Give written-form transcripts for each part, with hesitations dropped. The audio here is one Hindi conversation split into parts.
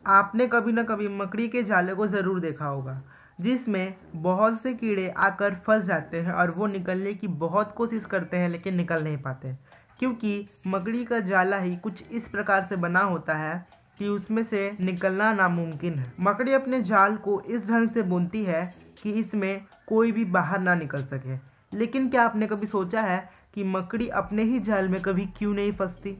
आपने कभी न कभी मकड़ी के जाले को ज़रूर देखा होगा, जिसमें बहुत से कीड़े आकर फंस जाते हैं और वो निकलने की बहुत कोशिश करते हैं लेकिन निकल नहीं पाते, क्योंकि मकड़ी का जाला ही कुछ इस प्रकार से बना होता है कि उसमें से निकलना नामुमकिन है। मकड़ी अपने जाल को इस ढंग से बुनती है कि इसमें कोई भी बाहर ना निकल सके। लेकिन क्या आपने कभी सोचा है कि मकड़ी अपने ही जाल में कभी क्यों नहीं फंसती?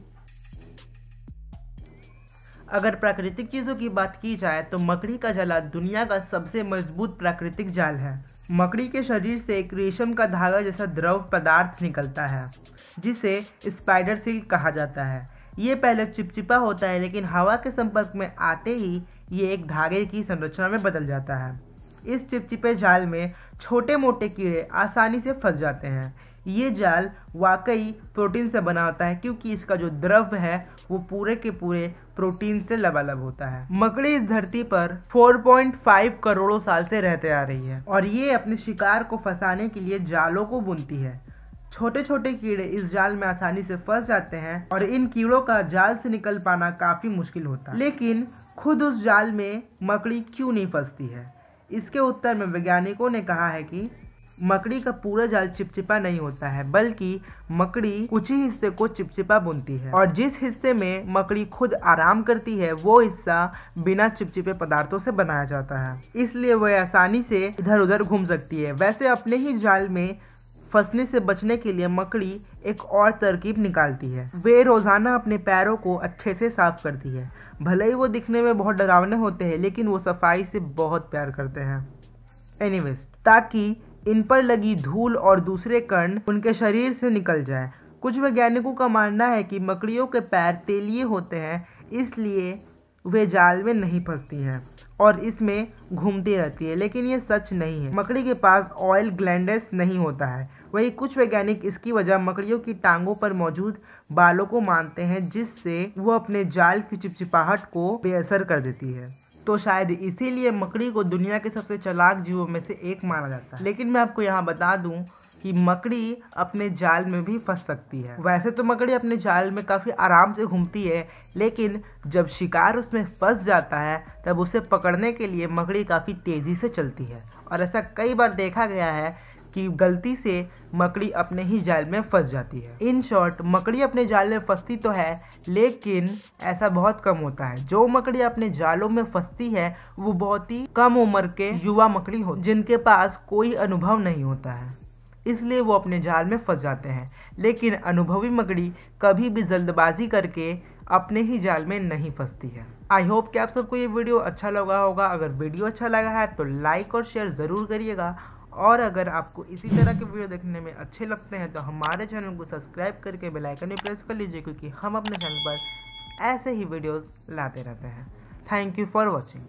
अगर प्राकृतिक चीज़ों की बात की जाए तो मकड़ी का जाला दुनिया का सबसे मजबूत प्राकृतिक जाल है। मकड़ी के शरीर से एक रेशम का धागा जैसा द्रव पदार्थ निकलता है, जिसे स्पाइडर सिल्क कहा जाता है। ये पहले चिपचिपा होता है, लेकिन हवा के संपर्क में आते ही ये एक धागे की संरचना में बदल जाता है। इस चिपचिपे जाल में छोटे मोटे कीड़े आसानी से फंस जाते हैं। ये जाल वाकई प्रोटीन से बना होता है, क्योंकि इसका जो द्रव है वो पूरे के पूरे प्रोटीन से लबालब होता है। मकड़ी इस धरती पर 4.5 करोड़ों साल से रहते आ रही है और ये अपने शिकार को फंसाने के लिए जालों को बुनती है। छोटे छोटे कीड़े इस जाल में आसानी से फंस जाते हैं और इन कीड़ों का जाल से निकल पाना काफ़ी मुश्किल होता है। लेकिन खुद उस जाल में मकड़ी क्यों नहीं फंसती है? इसके उत्तर में वैज्ञानिकों ने कहा है कि मकड़ी का पूरा जाल चिपचिपा नहीं होता है, बल्कि मकड़ी कुछ ही हिस्से को चिपचिपा बुनती है और जिस हिस्से में मकड़ी खुद आराम करती है वो हिस्सा बिना चिपचिपे पदार्थों से बनाया जाता है, इसलिए वह आसानी से इधर उधर घूम सकती है। वैसे अपने ही जाल में फंसने से बचने के लिए मकड़ी एक और तरकीब निकालती है। वे रोजाना अपने पैरों को अच्छे से साफ करती है। भले ही वो दिखने में बहुत डरावने होते हैं, लेकिन वो सफाई से बहुत प्यार करते हैं। एनीवेज, ताकि इन पर लगी धूल और दूसरे कण उनके शरीर से निकल जाए। कुछ वैज्ञानिकों का मानना है कि मकड़ियों के पैर तेलीय होते हैं, इसलिए वे जाल में नहीं फंसती हैं और इसमें घूमती रहती है, लेकिन ये सच नहीं है। मकड़ी के पास ऑयल ग्लैंड्स नहीं होता है। वही कुछ वैज्ञानिक इसकी वजह मकड़ियों की टांगों पर मौजूद बालों को मानते हैं, जिससे वो अपने जाल की चिपचिपाहट को बेअसर कर देती है। तो शायद इसीलिए मकड़ी को दुनिया के सबसे चालाक जीवों में से एक माना जाता है। लेकिन मैं आपको यहाँ बता दूं कि मकड़ी अपने जाल में भी फंस सकती है। वैसे तो मकड़ी अपने जाल में काफ़ी आराम से घूमती है, लेकिन जब शिकार उसमें फंस जाता है तब उसे पकड़ने के लिए मकड़ी काफ़ी तेज़ी से चलती है और ऐसा कई बार देखा गया है कि गलती से मकड़ी अपने ही जाल में फंस जाती है। इन शॉर्ट, मकड़ी अपने जाल में फंसती तो है, लेकिन ऐसा बहुत कम होता है। जो मकड़ी अपने जालों में फंसती है वो बहुत ही कम उम्र के युवा मकड़ी होते हैं, जिनके पास कोई अनुभव नहीं होता है, इसलिए वो अपने जाल में फंस जाते हैं। लेकिन अनुभवी मकड़ी कभी भी जल्दबाजी करके अपने ही जाल में नहीं फंसती है। आई होप कि आप सबको ये वीडियो अच्छा लगा होगा। अगर वीडियो अच्छा लगा है तो लाइक और शेयर ज़रूर करिएगा, और अगर आपको इसी तरह के वीडियो देखने में अच्छे लगते हैं तो हमारे चैनल को सब्सक्राइब करके बेल आइकन भी प्रेस कर लीजिए, क्योंकि हम अपने चैनल पर ऐसे ही वीडियोस लाते रहते हैं। Thank you for watching.